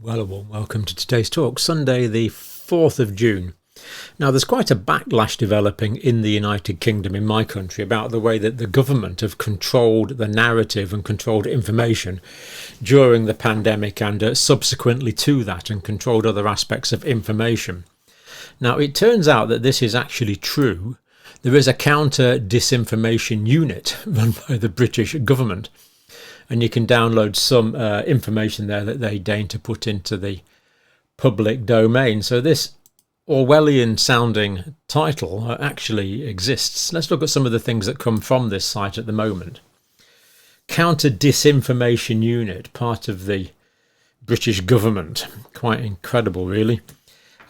Well, a warm welcome to today's talk, Sunday the 4th of June. Now, there's quite a backlash developing in the United Kingdom, in my country, about the way that the government have controlled the narrative and controlled information during the pandemic and subsequently to that, and controlled other aspects of information. Now, it turns out that this is actually true. There is a Counter-Disinformation Unit run by the British government, and you can download some information there that they deign to put into the public domain. So this Orwellian sounding title actually exists. Let's look at some of the things that come from this site at the moment. Counter-Disinformation Unit, part of the British government. Quite incredible, really.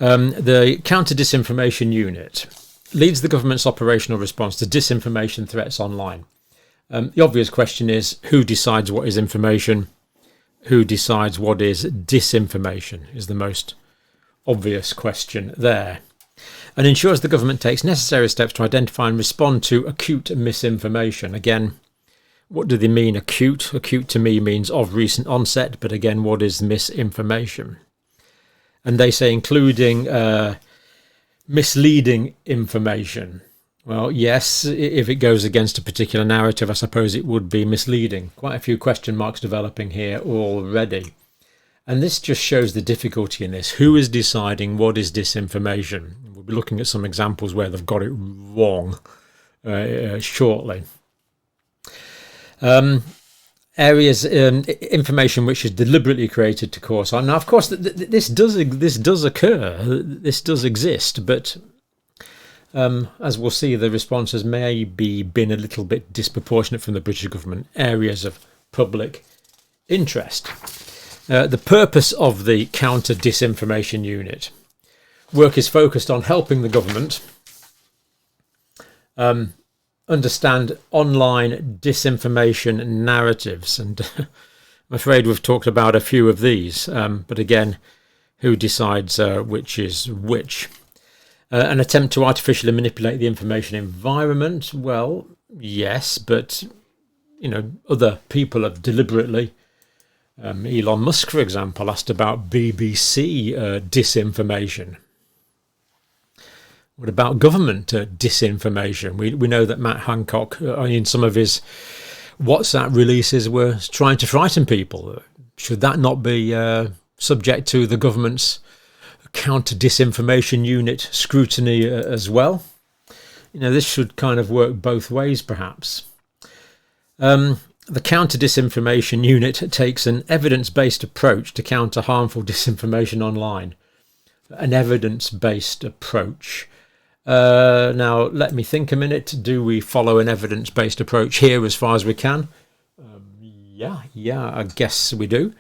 The Counter-Disinformation Unit leads the government's operational response to disinformation threats online. The obvious question is, who decides what is information? Who decides what is disinformation is the most obvious question there. And ensures the government takes necessary steps to identify and respond to acute misinformation. Again, what do they mean, acute? Acute to me means of recent onset, but again, what is misinformation? And they say including misleading information. Well, yes, if it goes against a particular narrative, I suppose it would be misleading. Quite a few question marks developing here already. And this just shows the difficulty in this. Who is deciding what is disinformation? We'll be looking at some examples where they've got it wrong shortly. Areas, information which is deliberately created to cause harm. Now, of course, this does occur. This does exist, but as we'll see, the responses may be been a little bit disproportionate from the British government. Areas of public interest. The purpose of the Counter-Disinformation Unit. Work is focused on helping the government understand online disinformation narratives. And I'm afraid we've talked about a few of these. But again, who decides which is which? An attempt to artificially manipulate the information environment. Well, yes, but, other people have deliberately. Elon Musk, for example, asked about BBC disinformation. What about government disinformation? We know that Matt Hancock, in some of his WhatsApp releases, were trying to frighten people. Should that not be subject to the government's Counter-Disinformation Unit scrutiny as well? This should kind of work both ways, perhaps. The Counter-Disinformation Unit takes an evidence-based approach to counter harmful disinformation online. An evidence-based approach. Now, let me think a minute. Do we follow an evidence-based approach here as far as we can? Yeah, I guess we do.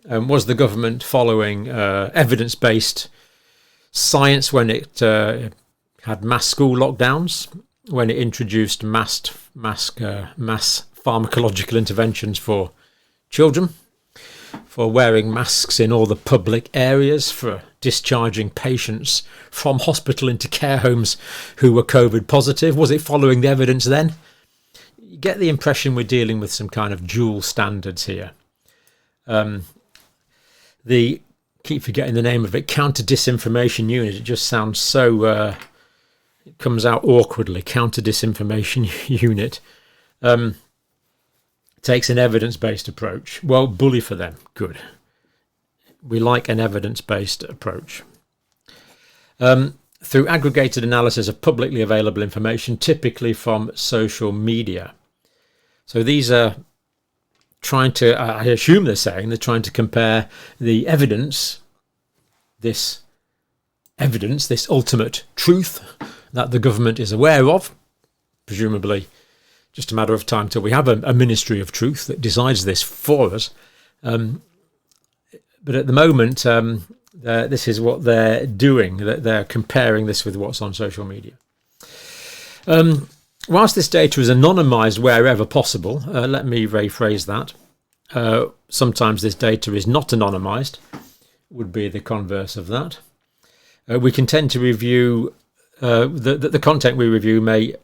Was the government following evidence-based science when it had mass school lockdowns, when it introduced mass pharmacological interventions for children, for wearing masks in all the public areas, for discharging patients from hospital into care homes who were COVID positive? Was it following the evidence then? You get the impression we're dealing with some kind of dual standards here. Keep forgetting the name of it, Counter-Disinformation Unit. It just sounds so, it comes out awkwardly. Counter-Disinformation Unit. Takes an evidence-based approach. Well, bully for them. Good. We like an evidence-based approach. Through aggregated analysis of publicly available information, typically from social media. So these are trying to, I assume they're trying to compare the evidence, this ultimate truth that the government is aware of, presumably just a matter of time till we have a ministry of truth that decides this for us. But at the moment, this is what they're doing. They're comparing this with what's on social media. Whilst this data is anonymised wherever possible, let me rephrase that. Sometimes this data is not anonymised, would be the converse of that. We can tend to review, the content we review may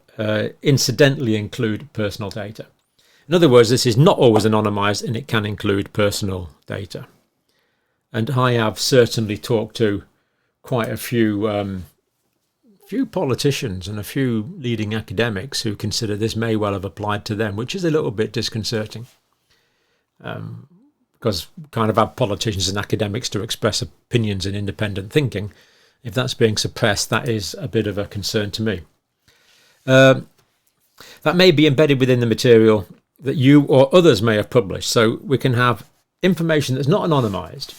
incidentally include personal data. In other words, this is not always anonymised and it can include personal data. And I have certainly talked to quite a few politicians and a few leading academics who consider this may well have applied to them, which is a little bit disconcerting. Because we kind of have politicians and academics to express opinions and independent thinking. If that's being suppressed, that is a bit of a concern to me. That may be embedded within the material that you or others may have published. So we can have information that's not anonymised,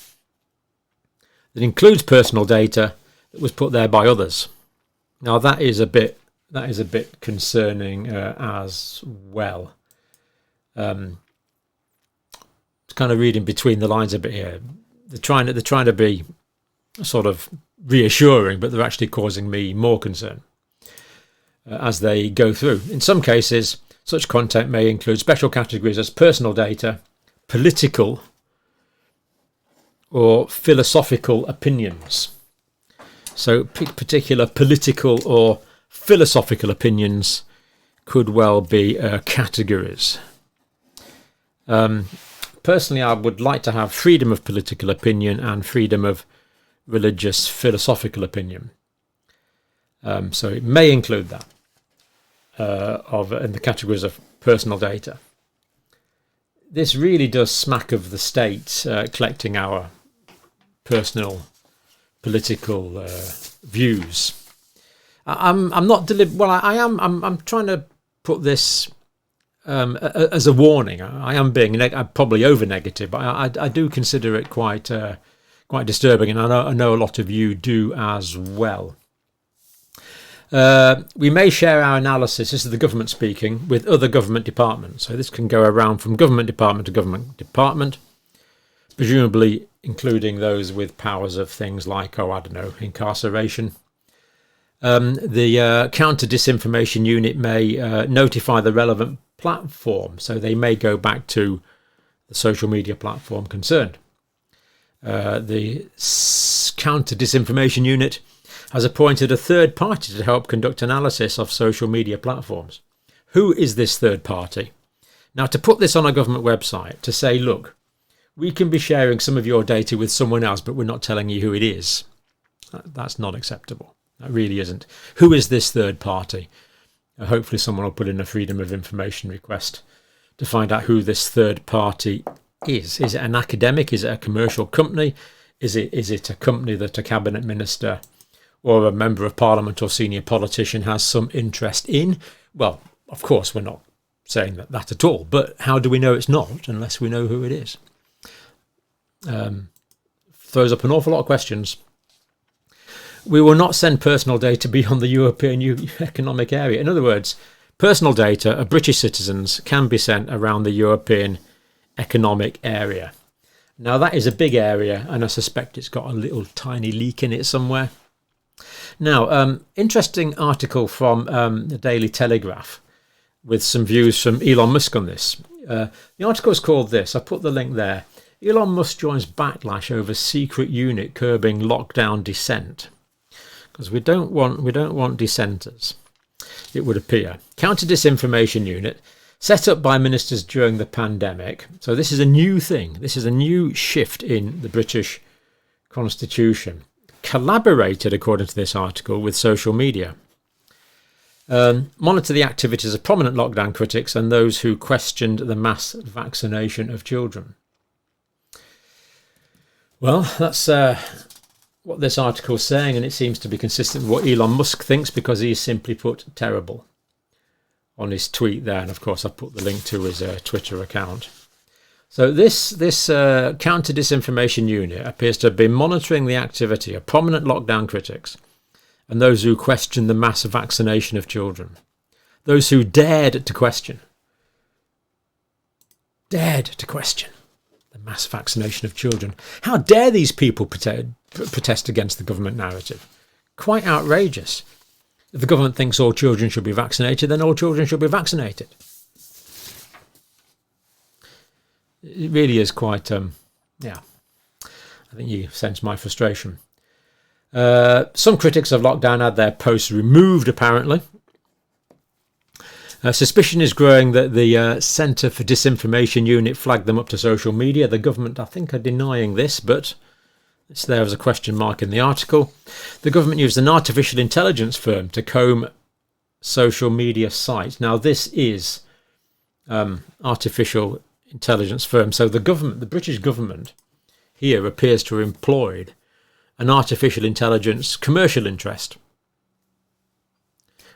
that includes personal data that was put there by others. Now that is a bit concerning as well. It's kind of reading between the lines a bit here. They're trying to be sort of reassuring, but they're actually causing me more concern as they go through. In some cases, such content may include special categories as personal data, political or philosophical opinions. So particular political or philosophical opinions could well be categories. Personally, I would like to have freedom of political opinion and freedom of religious philosophical opinion. So it may include that in the categories of personal data. This really does smack of the state collecting our personal political views. I'm not I am. I'm trying to put this as a warning. I am being probably over negative, but I do consider it quite disturbing, and I know a lot of you do as well. We may share our analysis, this is the government speaking, with other government departments. So this can go around from government department to government department, presumably including those with powers of things like, incarceration. The Counter-Disinformation Unit may notify the relevant platform, so they may go back to the social media platform concerned. The Counter-Disinformation Unit has appointed a third party to help conduct analysis of social media platforms. Who is this third party? Now, to put this on a government website, to say, look, we can be sharing some of your data with someone else, but we're not telling you who it is. That's not acceptable. That really isn't. Who is this third party? Hopefully someone will put in a freedom of information request to find out who this third party is. Is it an academic? Is it a commercial company? Is it a company that a cabinet minister or a member of parliament or senior politician has some interest in? Well, of course, we're not saying that at all. But how do we know it's not unless we know who it is? Throws up an awful lot of questions. We will not send personal data beyond the European Economic Area. In other words, personal data of British citizens can be sent around the European Economic Area. Now, that is a big area, and I suspect it's got a little tiny leak in it somewhere. Now, interesting article from the Daily Telegraph with some views from Elon Musk on this. The article is called this. I put the link there. Elon Musk joins backlash over secret unit curbing lockdown dissent. Because we don't want dissenters, it would appear. Counter-Disinformation Unit, set up by ministers during the pandemic. So this is a new thing. This is a new shift in the British Constitution. Collaborated, according to this article, with social media. Monitor the activities of prominent lockdown critics and those who questioned the mass vaccination of children. Well, that's what this article is saying, and it seems to be consistent with what Elon Musk thinks, because he's simply put terrible on his tweet there, and of course I've put the link to his Twitter account. So this Counter-Disinformation Unit appears to have been monitoring the activity of prominent lockdown critics and those who question the mass vaccination of children. Those who dared to question the mass vaccination of children. How dare these people protest against the government narrative? Quite outrageous. If the government thinks all children should be vaccinated, then all children should be vaccinated. It really is quite, I think you sense my frustration. Some critics of lockdown had their posts removed, apparently. Suspicion is growing that the Centre for Disinformation Unit flagged them up to social media. The government, I think, are denying this, but It's there as a question mark in the article. The government used an artificial intelligence firm to comb social media sites. Now this is artificial intelligence firm. So the government, the British government here appears to have employed an artificial intelligence commercial interest.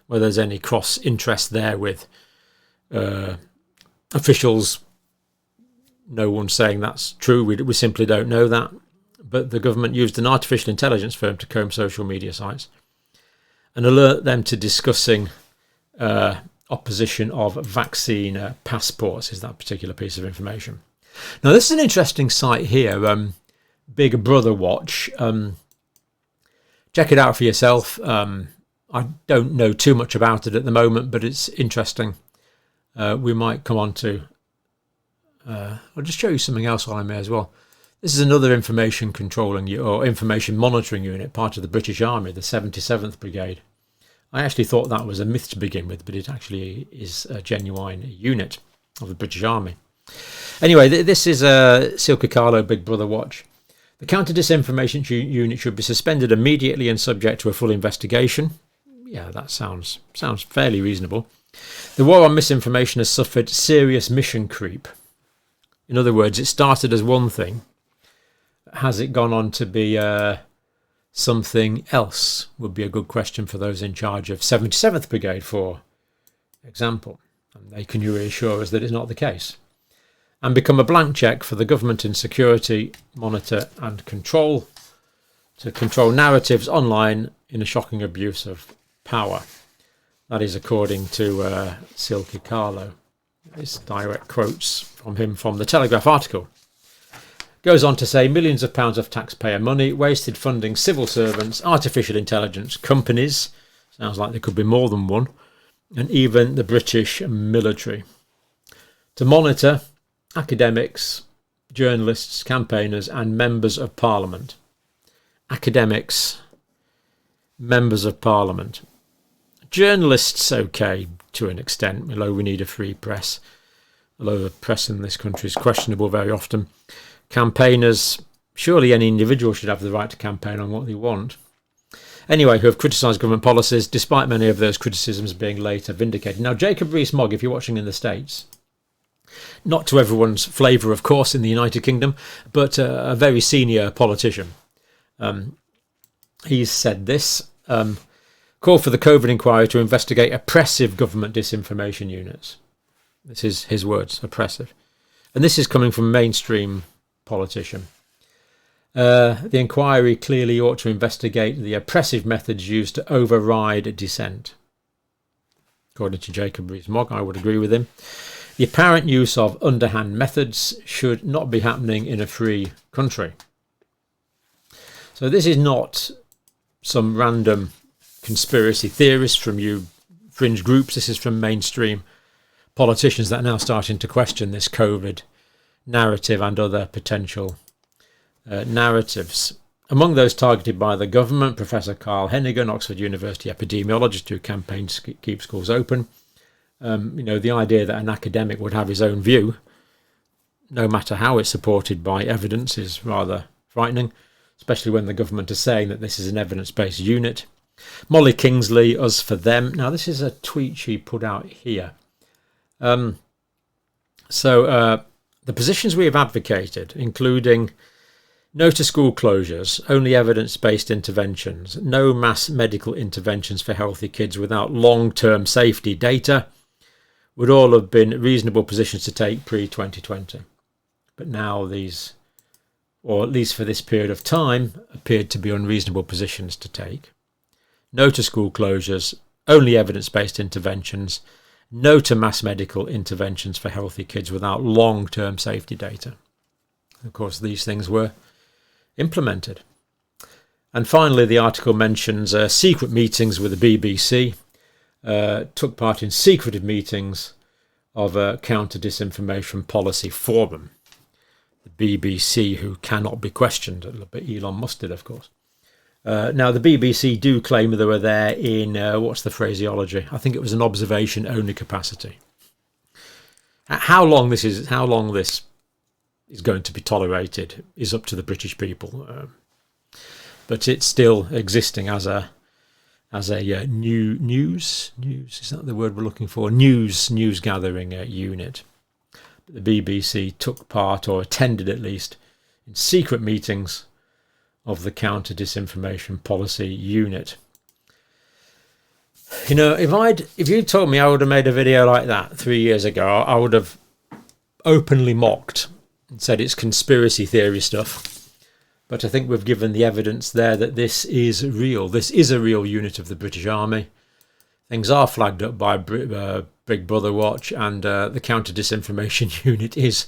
Whether there's any cross interest there with officials, no one's saying that's true. We simply don't know that. But the government used an artificial intelligence firm to comb social media sites and alert them to discussing opposition of vaccine passports, is that particular piece of information. Now, this is an interesting site here, Big Brother Watch. Check it out for yourself. I don't know too much about it at the moment, but it's interesting. We might come on to... I'll just show you something else while I'm here as well. This is another information controlling or information monitoring unit, part of the British Army, the 77th Brigade. I actually thought that was a myth to begin with, but it actually is a genuine unit of the British Army. Anyway, this is a Silke Carlo Big Brother Watch. The Counter-Disinformation Unit should be suspended immediately and subject to a full investigation. Yeah, that sounds fairly reasonable. The war on misinformation has suffered serious mission creep. In other words, it started as one thing. Has it gone on to be something else? Would be a good question for those in charge of 77th Brigade, for example. And they can reassure us that it's not the case. And become a blank cheque for the government in security, monitor and control, to control narratives online in a shocking abuse of power. That is according to Silke Carlo. It's direct quotes from him from the Telegraph article. Goes on to say millions of pounds of taxpayer money wasted funding civil servants, artificial intelligence companies, sounds like there could be more than one, and even the British military, to monitor academics, journalists, campaigners and members of parliament. Academics, members of parliament. Journalists, okay, to an extent, although we need a free press. Although the press in this country is questionable very often. Campaigners, surely any individual should have the right to campaign on what they want. Anyway, who have criticised government policies, despite many of those criticisms being later vindicated. Now, Jacob Rees-Mogg, if you're watching in the States, not to everyone's flavour, of course, in the United Kingdom, but a very senior politician. He's said this, call for the COVID inquiry to investigate oppressive government disinformation units. This is his words, oppressive. And this is coming from a mainstream politician. The inquiry clearly ought to investigate the oppressive methods used to override dissent. According to Jacob Rees-Mogg, I would agree with him. The apparent use of underhand methods should not be happening in a free country. So this is not some random conspiracy theorists from you fringe groups. This is from mainstream politicians that are now starting to question this COVID narrative and other potential narratives. Among those targeted by the government, Professor Carl Hennigan, Oxford University epidemiologist who campaigned to keep schools open. The idea that an academic would have his own view, no matter how it's supported by evidence, is rather frightening, especially when the government is saying that this is an evidence-based unit. Molly Kingsley, Us for Them. Now, this is a tweet she put out here. The positions we have advocated, including no to school closures, only evidence-based interventions, no mass medical interventions for healthy kids without long-term safety data, would all have been reasonable positions to take pre-2020. But now these, or at least for this period of time, appeared to be unreasonable positions to take. No to school closures, only evidence-based interventions, no to mass medical interventions for healthy kids without long-term safety data. Of course, these things were implemented. And finally, the article mentions secret meetings with the BBC, took part in secretive meetings of a Counter-Disinformation Policy Forum. The BBC, who cannot be questioned, but Elon Musk did, of course. Now, the BBC do claim they were there in, what's the phraseology? I think it was an observation-only capacity. How long this is going to be tolerated is up to the British people. but it's still existing as a news, is that the word we're looking for? News gathering unit. The BBC took part, or attended at least, in secret meetings of the Counter-Disinformation Policy Unit. You know, if you told me I would have made a video like that 3 years ago, I would have openly mocked and said it's conspiracy theory stuff. But I think we've given the evidence there that this is real. This is a real unit of the British Army. Things are flagged up by Big Brother Watch, and the Counter-Disinformation Unit is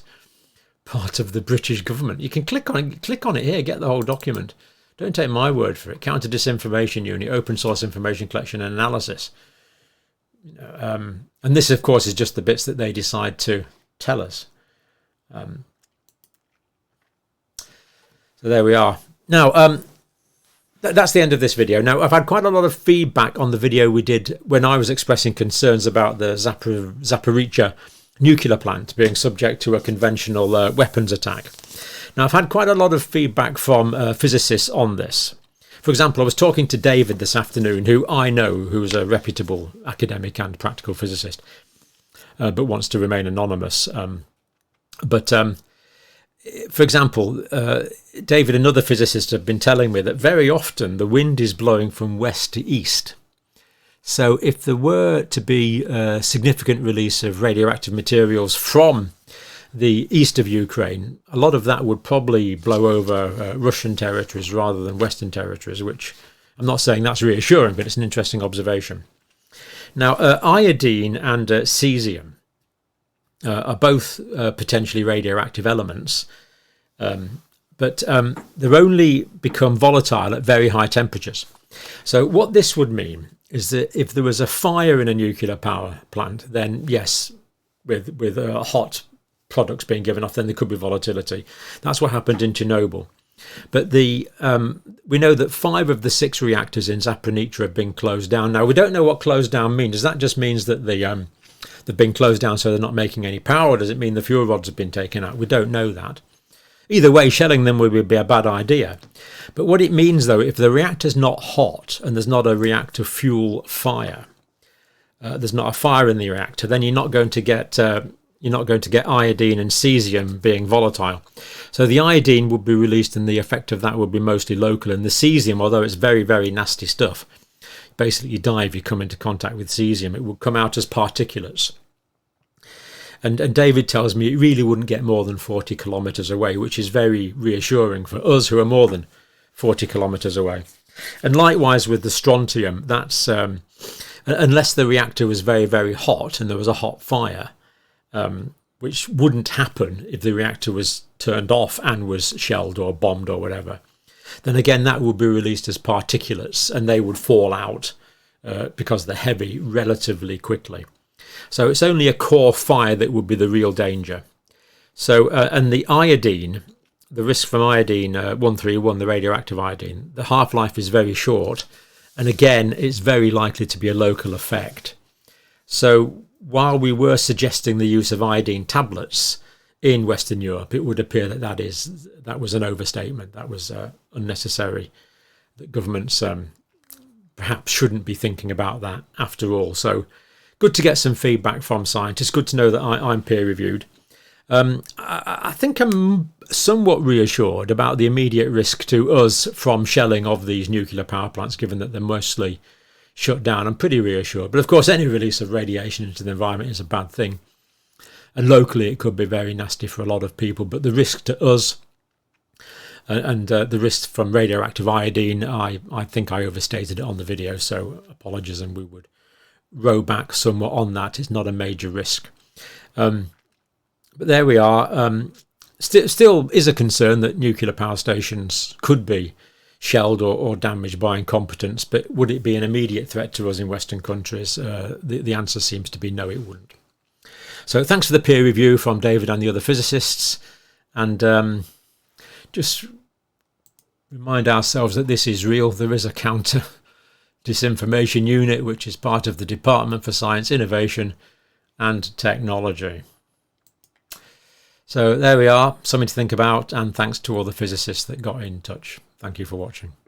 part of the British government. You can click on it here, get the whole document. Don't take my word for it. Counter-Disinformation Unit, open source information collection and analysis. And this, of course, is just the bits that they decide to tell us. So there we are. Now, that's the end of this video. Now, I've had quite a lot of feedback on the video we did when I was expressing concerns about the Zaporizhzhia nuclear plant being subject to a conventional weapons attack. Now, I've had quite a lot of feedback from physicists on this. For example, I was talking to David this afternoon, who I know, who's a reputable academic and practical physicist, but wants to remain anonymous. For example, David and other physicists have been telling me that very often the wind is blowing from west to east. So if there were to be a significant release of radioactive materials from the east of Ukraine, a lot of that would probably blow over Russian territories rather than Western territories, which I'm not saying that's reassuring, but it's an interesting observation. Now, iodine and cesium are both potentially radioactive elements, but they only become volatile at very high temperatures. So what this would mean is that if there was a fire in a nuclear power plant, then yes, with hot products being given off, then there could be volatility. That's what happened in Chernobyl. But we know that 5 of the 6 reactors in Zaporizhzhia have been closed down. Now, we don't know what closed down means. Does that just means that they've been closed down so they're not making any power? Or does it mean the fuel rods have been taken out? We don't know that. Either way, shelling them would be a bad idea. But what it means, though, if the reactor's not hot and there's not a reactor fuel fire, there's not a fire in the reactor, then you're not going to get iodine and cesium being volatile. So the iodine would be released, and the effect of that would be mostly local. And the cesium, although it's very, very nasty stuff, basically you die if you come into contact with cesium. It would come out as particulates. And David tells me it really wouldn't get more than 40 kilometres away, which is very reassuring for us who are more than 40 kilometres away. And likewise with the strontium, that's unless the reactor was very, very hot and there was a hot fire, which wouldn't happen if the reactor was turned off and was shelled or bombed or whatever, then again that would be released as particulates, and they would fall out because they're heavy relatively quickly. So it's only a core fire that would be the real danger. So and the iodine, the risk from iodine 131, the radioactive iodine, the half-life is very short, and again it's very likely to be a local effect. So while we were suggesting the use of iodine tablets in Western Europe, it would appear that was an overstatement. That was unnecessary. That governments perhaps shouldn't be thinking about that after all. So good to get some feedback from scientists. Good to know that I'm peer-reviewed. I think I'm somewhat reassured about the immediate risk to us from shelling of these nuclear power plants, given that they're mostly shut down. I'm pretty reassured. But of course, any release of radiation into the environment is a bad thing. And locally, it could be very nasty for a lot of people. But the risk to us and the risk from radioactive iodine, I think I overstated it on the video. So apologies, and we would row back somewhat on that. It's not a major risk. But there we are. Still is a concern that nuclear power stations could be shelled or damaged by incompetence, but would it be an immediate threat to us in Western countries? The answer seems to be no, it wouldn't. So thanks for the peer review from David and the other physicists, and just remind ourselves that this is real. There is a Counter-Disinformation Unit, which is part of the Department for Science, Innovation and Technology. So there we are, something to think about, and thanks to all the physicists that got in touch. Thank you for watching.